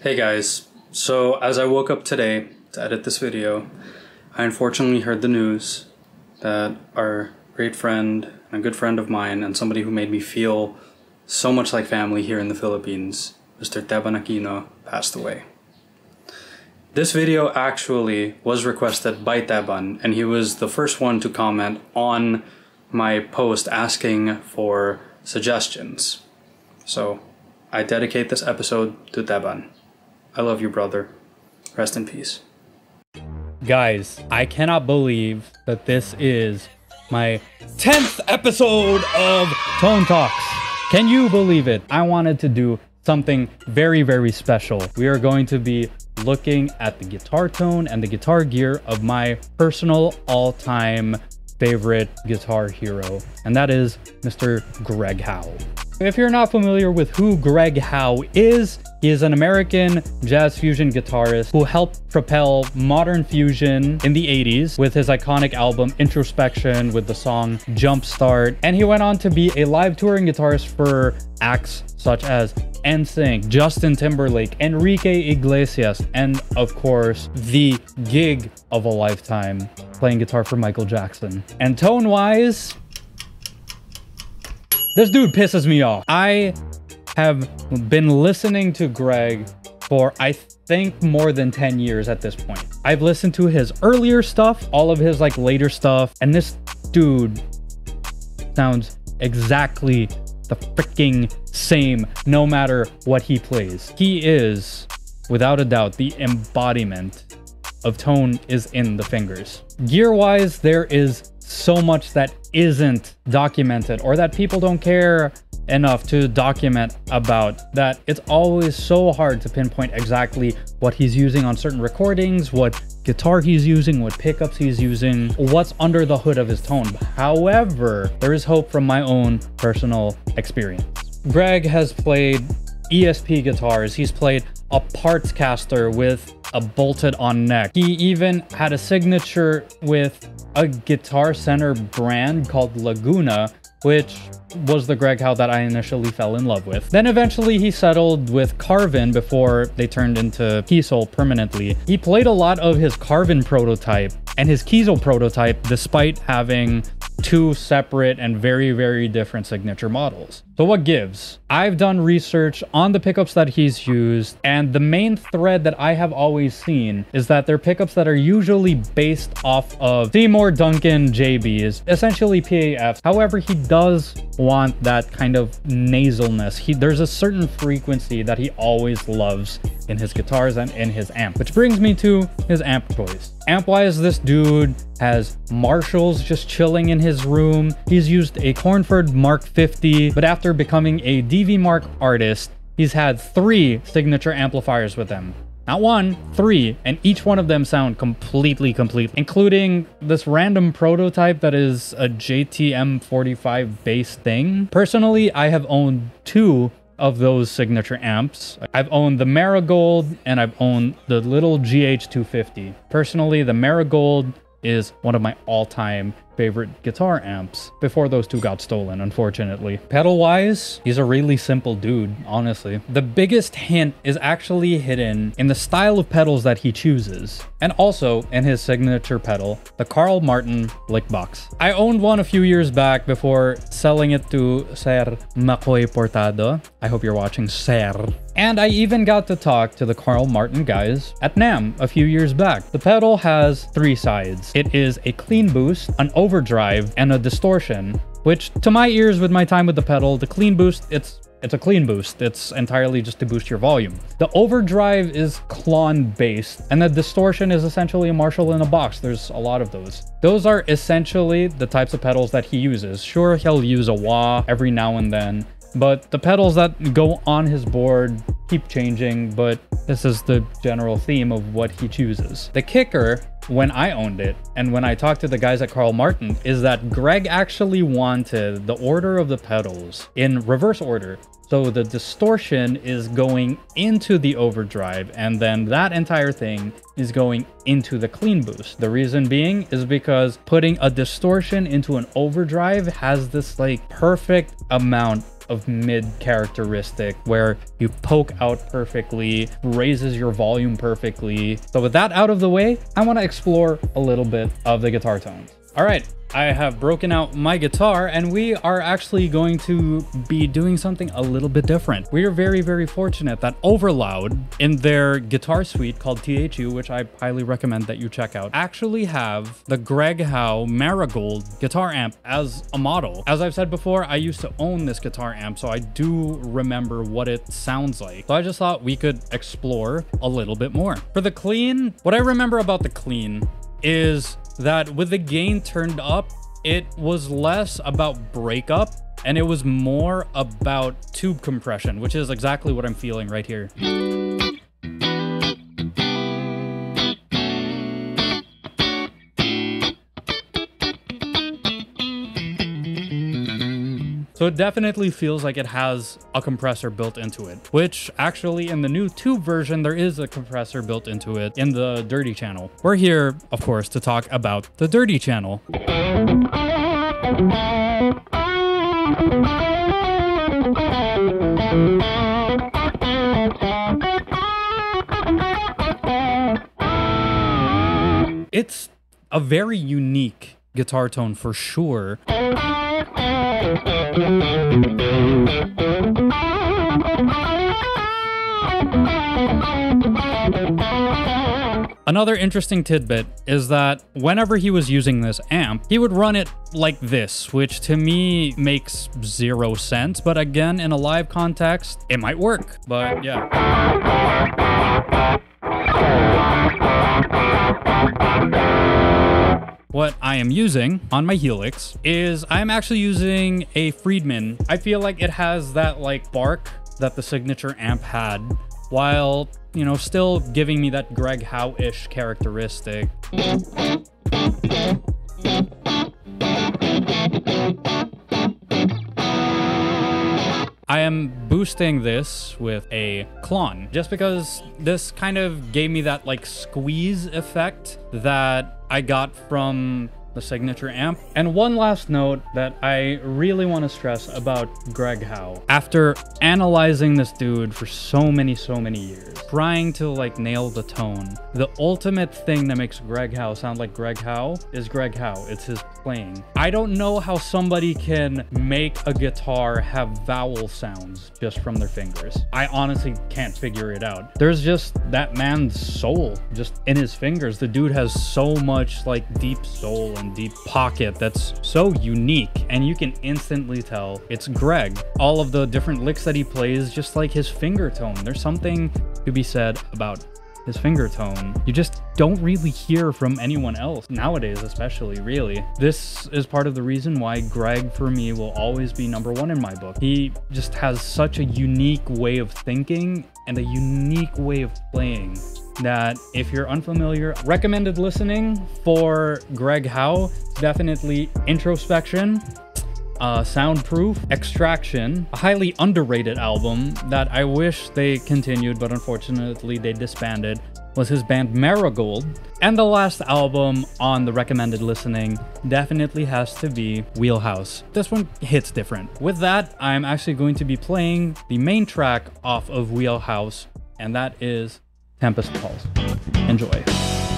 Hey guys, so as I woke up today to edit this video, I unfortunately heard the news that our great friend and a good friend of mine and somebody who made me feel so much like family here in the Philippines, Mr. Teban Aquino, passed away. This video actually was requested by Teban, and he was the first one to comment on my post asking for suggestions. So I dedicate this episode to Teban. I love you, brother. Rest in peace. Guys, I cannot believe that this is my 10th episode of Tone Talks. Can you believe it? I wanted to do something very, very special. We are going to be looking at the guitar tone and the guitar gear of my personal all-time favorite guitar hero, and that is Mr. Greg Howe. If you're not familiar with who Greg Howe is, he is an American jazz fusion guitarist who helped propel modern fusion in the 80s with his iconic album Introspection with the song Jumpstart. And he went on to be a live touring guitarist for acts such as NSYNC, Justin Timberlake, Enrique Iglesias, and of course, the gig of a lifetime, playing guitar for Michael Jackson. And tone-wise, this dude pisses me off. I have been listening to Greg for, I think, more than 10 years at this point. I've listened to his earlier stuff, all of his later stuff, and this dude sounds exactly the freaking same no matter what he plays. He is, without a doubt, the embodiment of tone is in the fingers. Gear-wise, there is so much that isn't documented or that people don't care enough to document about, that it's always so hard to pinpoint exactly what he's using on certain recordings, what guitar he's using, what pickups he's using, what's under the hood of his tone. However, there is hope from my own personal experience. Greg has played ESP guitars. He's played a parts caster with a bolted on neck. He even had a signature with a Guitar Center brand called Laguna, which was the Greg Howe that I initially fell in love with. Then eventually he settled with Carvin before they turned into Kiesel permanently. He played a lot of his Carvin prototype and his Kiesel prototype despite having two separate and very, very different signature models. So what gives? I've done research on the pickups that he's used, and the main thread that I have always seen is that they're pickups that are usually based off of Seymour Duncan JBs, essentially PAFs. However, he does want that kind of nasalness. There's a certain frequency that he always loves in his guitars and in his amp, which brings me to his amp choice. Amp-wise, this dude has Marshalls just chilling in his room. He's used a Cornford Mark 50, but after becoming a DV Mark artist, he's had 3 signature amplifiers with him. Not 1, 3, and each one of them sound completely, including this random prototype that is a JTM45 bass thing. Personally, I have owned 2 of those signature amps. I've owned the Marigold and I've owned the little GH250. Personally, the Marigold is one of my all-time favorite guitar amps before those 2 got stolen, unfortunately. Pedal-wise, he's a really simple dude, honestly. The biggest hint is actually hidden in the style of pedals that he chooses, and also in his signature pedal, the Carl Martin Blickbox. I owned one a few years back before selling it to Sir Makoy Portado. I hope you're watching, Sir. And I even got to talk to the Carl Martin guys at NAMM a few years back. The pedal has 3 sides. It is a clean boost, an overdrive, and a distortion, which to my ears with my time with the pedal, the clean boost, it's a clean boost. It's entirely just to boost your volume. The overdrive is Klon based, and the distortion is essentially a Marshall in a box. There's a lot of those. Those are essentially the types of pedals that he uses. Sure, he'll use a wah every now and then, but the pedals that go on his board keep changing, but this is the general theme of what he chooses. The kicker, when I owned it and when I talked to the guys at Carl Martin, is that Greg actually wanted the order of the pedals in reverse order. So the distortion is going into the overdrive, and then that entire thing is going into the clean boost. The reason being is because putting a distortion into an overdrive has this like perfect amount of mid characteristic where you poke out perfectly, raises your volume perfectly. So with that out of the way, I want to explore a little bit of the guitar tones. All right, I have broken out my guitar and we are actually going to be doing something a little bit different. We are very, very fortunate that Overloud in their guitar suite called THU, which I highly recommend that you check out, actually have the Greg Howe Marigold guitar amp as a model. As I've said before, I used to own this guitar amp, so I do remember what it sounds like. So I just thought we could explore a little bit more. For the clean, what I remember about the clean is that with the gain turned up, it was less about breakup and it was more about tube compression, which is exactly what I'm feeling right here. So it definitely feels like it has a compressor built into it, which actually in the new tube version, there is a compressor built into it in the dirty channel. We're here, of course, to talk about the dirty channel. It's a very unique guitar tone for sure. Another interesting tidbit is that whenever he was using this amp, he would run it like this, which to me makes zero sense. But again, in a live context, it might work. But yeah. What I am using on my Helix is I'm actually using a Friedman. I feel like it has that like bark that the signature amp had, while, you know, still giving me that Greg Howe-ish characteristic. I am boosting this with a Klon, just because this kind of gave me that like squeeze effect that I got from the signature amp. And one last note that I really want to stress about Greg Howe. After analyzing this dude for so many years, trying to like nail the tone, the ultimate thing that makes Greg Howe sound like Greg Howe is Greg Howe. It's his playing. I don't know how somebody can make a guitar have vowel sounds just from their fingers. I honestly can't figure it out. There's just that man's soul just in his fingers. The dude has so much like deep soul and deep pocket that's so unique, and you can instantly tell it's Greg. All of the different licks that he plays, just like his finger tone. There's something to be said about his finger tone you just don't really hear from anyone else nowadays, especially, really. This is part of the reason why Greg, for me, will always be #1 in my book. He just has such a unique way of thinking and a unique way of playing that if you're unfamiliar, recommended listening for Greg Howe, definitely Introspection, Soundproof, Extraction, a highly underrated album that I wish they continued, but unfortunately they disbanded, was his band Marigold. And the last album on the recommended listening definitely has to be Wheelhouse. This one hits different. With that, I'm actually going to be playing the main track off of Wheelhouse, and that is Tempest Falls. Enjoy.